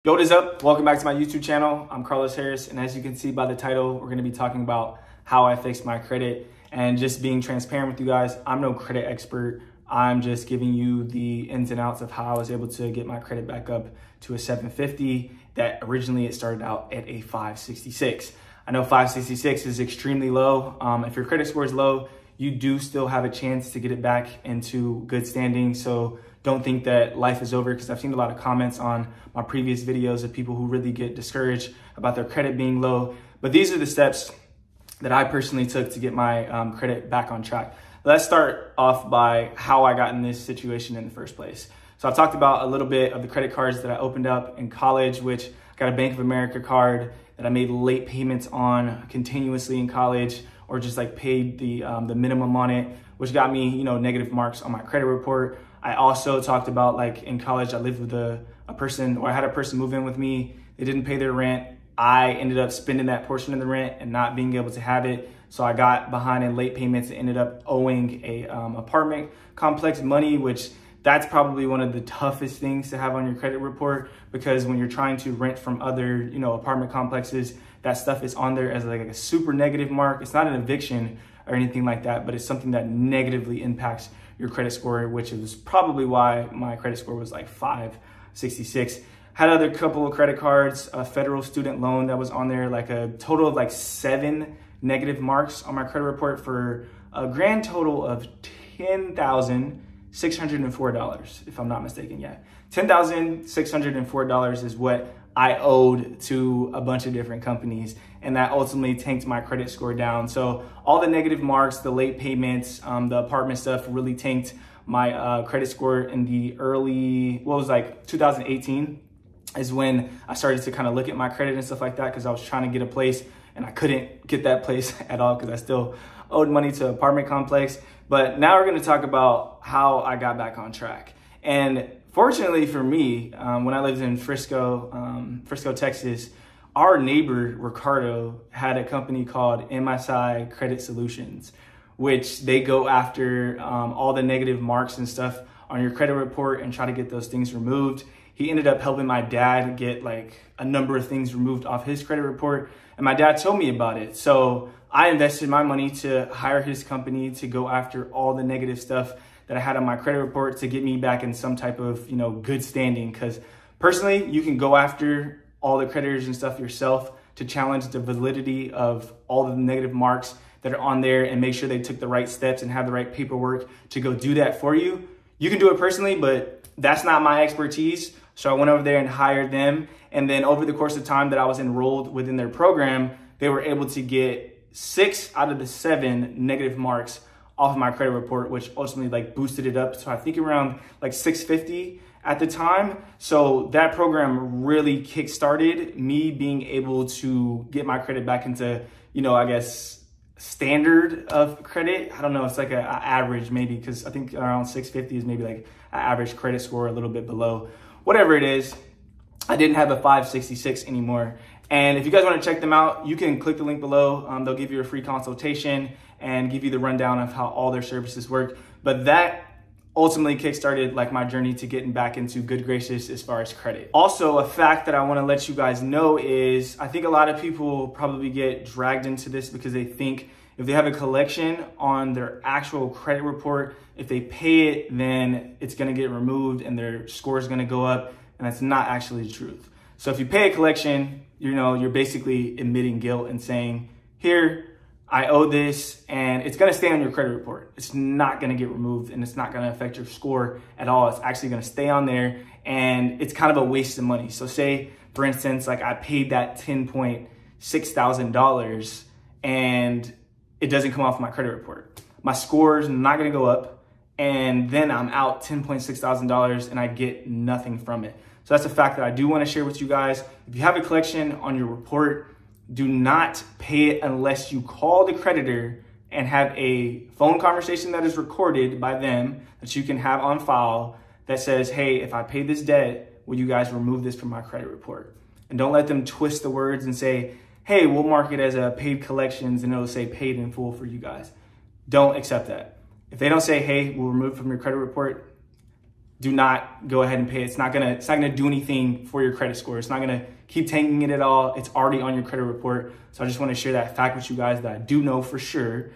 Yo, what is up? Welcome back to my YouTube channel. I'm Carlos Harris, and as you can see by the title, we're going to be talking about how I fixed my credit and just being transparent with you guys. I'm no credit expert. I'm just giving you the ins and outs of how I was able to get my credit back up to a 750 that originally it started out at a 566. I know 566 is extremely low. If your credit score is low, you do still have a chance to get it back into good standing. So don't think that life is over, because I've seen a lot of comments on my previous videos of people who really get discouraged about their credit being low. But these are the steps that I personally took to get my credit back on track. Let's start off by how I got in this situation in the first place. So I talked about a little bit of the credit cards that I opened up in college, which I got a Bank of America card that I made late payments on continuously in college, or just like paid the minimum on it, which got me, negative marks on my credit report. I also talked about, like, in college, I lived with a person, or I had a person move in with me. They didn't pay their rent. I ended up spending that portion of the rent and not being able to have it. So I got behind in late payments and ended up owing a apartment complex money, which that's probably one of the toughest things to have on your credit report, because when you're trying to rent from other, apartment complexes, that stuff is on there as like a super negative mark. It's not an eviction or anything like that, but it's something that negatively impacts your credit score, which is probably why my credit score was like 566. Had other couple of credit cards, a federal student loan that was on there, like a total of like 7 negative marks on my credit report for a grand total of $10,604, if I'm not mistaken. Yeah, $10,604 is what I owed to a bunch of different companies, and that ultimately tanked my credit score down. So all the negative marks, the late payments, the apartment stuff really tanked my credit score in the early, 2018 is when I started to kind of look at my credit and stuff like that, because I was trying to get a place and I couldn't get that place at all because I still owed money to an apartment complex. But now we're going to talk about how I got back on track. And fortunately for me, when I lived in Frisco, Texas, our neighbor, Ricardo, had a company called MSI Credit Solutions, which they go after all the negative marks and stuff on your credit report and try to get those things removed. He ended up helping my dad get like a number of things removed off his credit report, and my dad told me about it. So I invested my money to hire his company to go after all the negative stuff that I had on my credit report to get me back in some type of, good standing. Because personally, you can go after all the creditors and stuff yourself to challenge the validity of all the negative marks that are on there and make sure they took the right steps and have the right paperwork to go do that for you. You can do it personally, but that's not my expertise. So I went over there and hired them. And then over the course of time that I was enrolled within their program, they were able to get 6 out of the 7 negative marks off of my credit report, which ultimately boosted it up. So I think around 650 at the time. So that program really kickstarted me being able to get my credit back into, standard of credit. I don't know, it's like an average maybe, because I think around 650 is maybe an average credit score, a little bit below. Whatever it is, I didn't have a 566 anymore. And if you guys want to check them out, you can click the link below. They'll give you a free consultation and give you the rundown of how all their services work. But that ultimately kickstarted my journey to getting back into good graces as far as credit. Also, a fact that I want to let you guys know is I think a lot of people probably get dragged into this because they think if they have a collection on their actual credit report, if they pay it, then it's going to get removed and their score is going to go up. And that's not actually the truth. So if you pay a collection, you're basically admitting guilt and saying, here, I owe this, and it's going to stay on your credit report. It's not going to get removed, and it's not going to affect your score at all. It's actually going to stay on there, and it's kind of a waste of money. So say, for instance, I paid that $10.6 thousand, and it doesn't come off my credit report. My score is not going to go up, and then I'm out $10.6 thousand, and I get nothing from it. So that's a fact that I do want to share with you guys. If you have a collection on your report, do not pay it unless you call the creditor and have a phone conversation that is recorded by them that you can have on file that says, hey, if I pay this debt, will you guys remove this from my credit report? And don't let them twist the words and say, hey, we'll mark it as a paid collections and it'll say paid in full for you guys. Don't accept that. If they don't say, hey, we'll remove it from your credit report, do not go ahead and pay. It's not gonna do anything for your credit score. It's not gonna keep tanking it at all. It's already on your credit report. So I just want to share that fact with you guys that I do know for sure.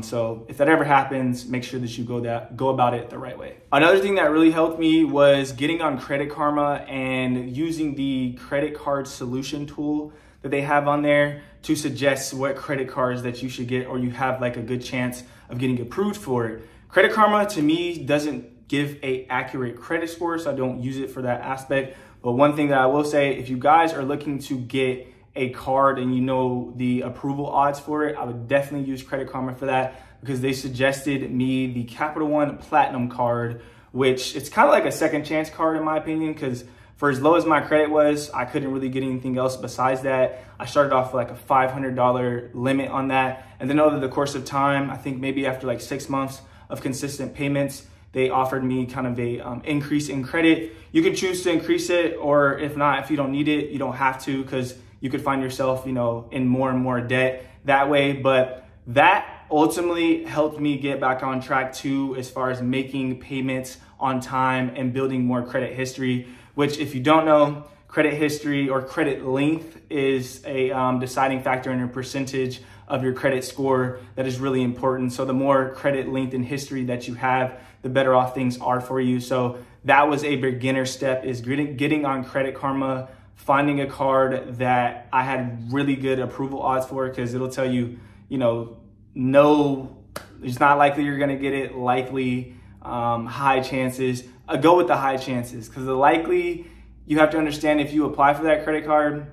So if that ever happens, make sure that you go about it the right way. Another thing that really helped me was getting on Credit Karma and using the credit card solution tool that they have on there to suggest what credit cards that you should get, or you have like a good chance of getting approved for it. Credit Karma to me doesn't give a accurate credit score, so I don't use it for that aspect. But one thing that I will say, if you guys are looking to get a card and you know the approval odds for it, I would definitely use Credit Karma for that, because they suggested me the Capital One Platinum card, which it's kind of like a second chance card in my opinion, because for as low as my credit was, I couldn't really get anything else besides that. I started off with like a $500 limit on that. And then over the course of time, I think maybe after like 6 months of consistent payments, they offered me kind of a increase in credit. You can choose to increase it, or if not, if you don't need it, you don't have to, because you could find yourself, you know, in more and more debt that way. But that ultimately helped me get back on track too, as far as making payments on time and building more credit history, which if you don't know, credit history or credit length is a deciding factor in your percentage of your credit score. That is really important. So the more credit length and history that you have, the better off things are for you. So that was a beginner step, is getting on Credit Karma, finding a card that I had really good approval odds for, because it'll tell you, you know, no, it's not likely you're gonna get it, likely, high chances. Go with the high chances, because the likely, you have to understand, if you apply for that credit card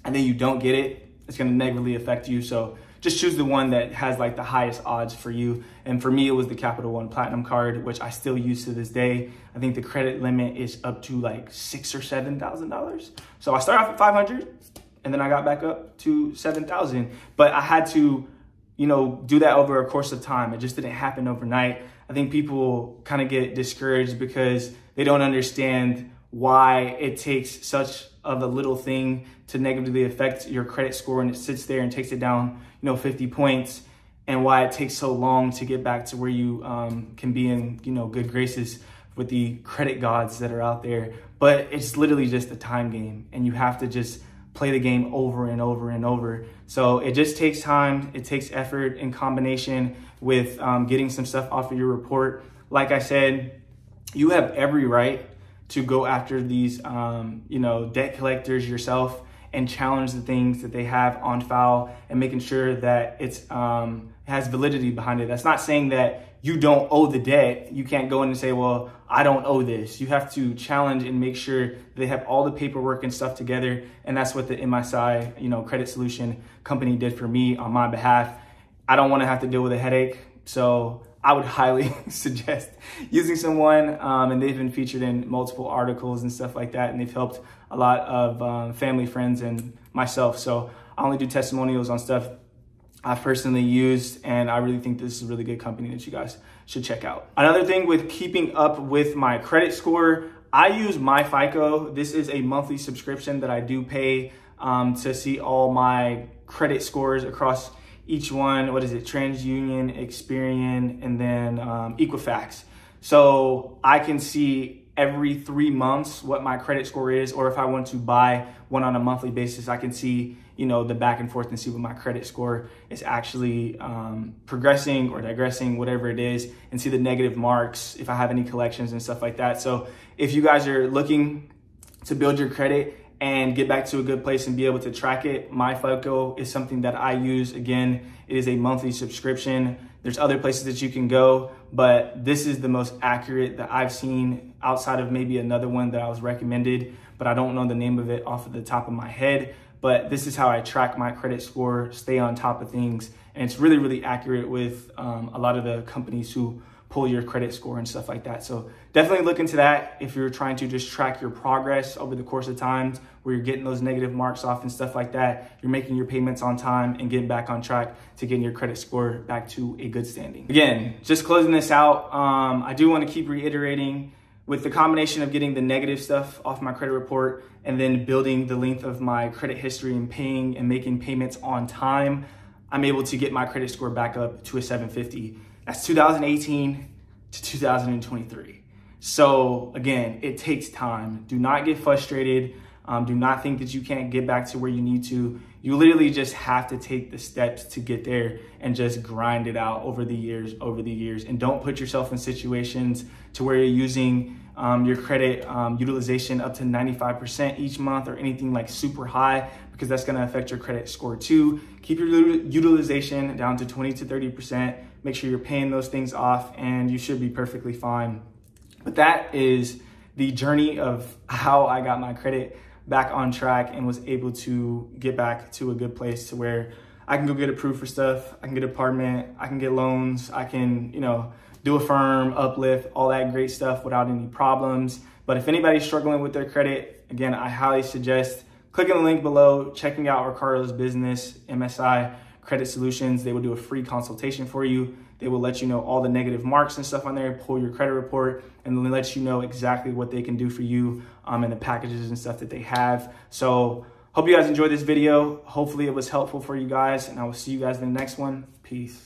and then you don't get it, it's gonna negatively affect you. So just choose the one that has like the highest odds for you. And for me, it was the Capital One Platinum card, which I still use to this day. I think the credit limit is up to like $6,000 or $7,000. So I started off at 500 and then I got back up to 7,000, but I had to, you know, do that over a course of time. It just didn't happen overnight. I think people kind of get discouraged because they don't understand why it takes such of a little thing to negatively affect your credit score, and it sits there and takes it down, you know, 50 points, and why it takes so long to get back to where you can be in, you know, good graces with the credit gods that are out there. But it's literally just a time game, and you have to just play the game over and over and over. So it just takes time, it takes effort in combination with getting some stuff off of your report. Like I said, you have every right to go after these, you know, debt collectors yourself and challenge the things that they have on file, and making sure that it's has validity behind it. That's not saying that you don't owe the debt. You can't go in and say, well, I don't owe this. You have to challenge and make sure they have all the paperwork and stuff together. And that's what the MSI, you know, credit solution company did for me on my behalf. I don't want to have to deal with a headache. So I would highly suggest using someone, and they've been featured in multiple articles and stuff like that. And they've helped a lot of family, friends, and myself. So I only do testimonials on stuff I've personally used, and I really think this is a really good company that you guys should check out. Another thing with keeping up with my credit score, I use MyFICO. This is a monthly subscription that I do pay to see all my credit scores across each one. What is it? TransUnion, Experian, and then Equifax. So I can see every 3 months what my credit score is, or if I want to buy one on a monthly basis, I can see, you know, the back and forth and see what my credit score is actually progressing or digressing, whatever it is, and see the negative marks if I have any collections and stuff like that. So if you guys are looking to build your credit and get back to a good place and be able to track it, MyFICO is something that I use. Again, it is a monthly subscription. There's other places that you can go, but this is the most accurate that I've seen, outside of maybe another one that I was recommended, but I don't know the name of it off of the top of my head. But this is how I track my credit score, stay on top of things. And it's really, really accurate with a lot of the companies who pull your credit score and stuff like that. So definitely look into that if you're trying to just track your progress over the course of times where you're getting those negative marks off and stuff like that. You're making your payments on time and getting back on track to getting your credit score back to a good standing. Again, just closing this out, I do want to keep reiterating, with the combination of getting the negative stuff off my credit report and then building the length of my credit history and paying and making payments on time, I'm able to get my credit score back up to a 750. That's 2018 to 2023. So again, it takes time. Do not get frustrated. Do not think that you can't get back to where you need to. You literally just have to take the steps to get there and just grind it out over the years. And don't put yourself in situations to where you're using your credit utilization up to 95% each month or anything like super high, because that's gonna affect your credit score too. Keep your utilization down to 20 to 30%. Make sure you're paying those things off and you should be perfectly fine. But that is the journey of how I got my credit back on track and was able to get back to a good place to where I can go get approved for stuff. I can get an apartment, I can get loans, I can, do a firm, uplift, all that great stuff without any problems. But if anybody's struggling with their credit, again, I highly suggest clicking the link below, checking out Ricardo's business, MSI Credit Solutions. They will do a free consultation for you. They will let you know all the negative marks and stuff on there, pull your credit report, and then let you know exactly what they can do for you and the packages and stuff that they have. So hope you guys enjoyed this video. Hopefully it was helpful for you guys, and I will see you guys in the next one. Peace.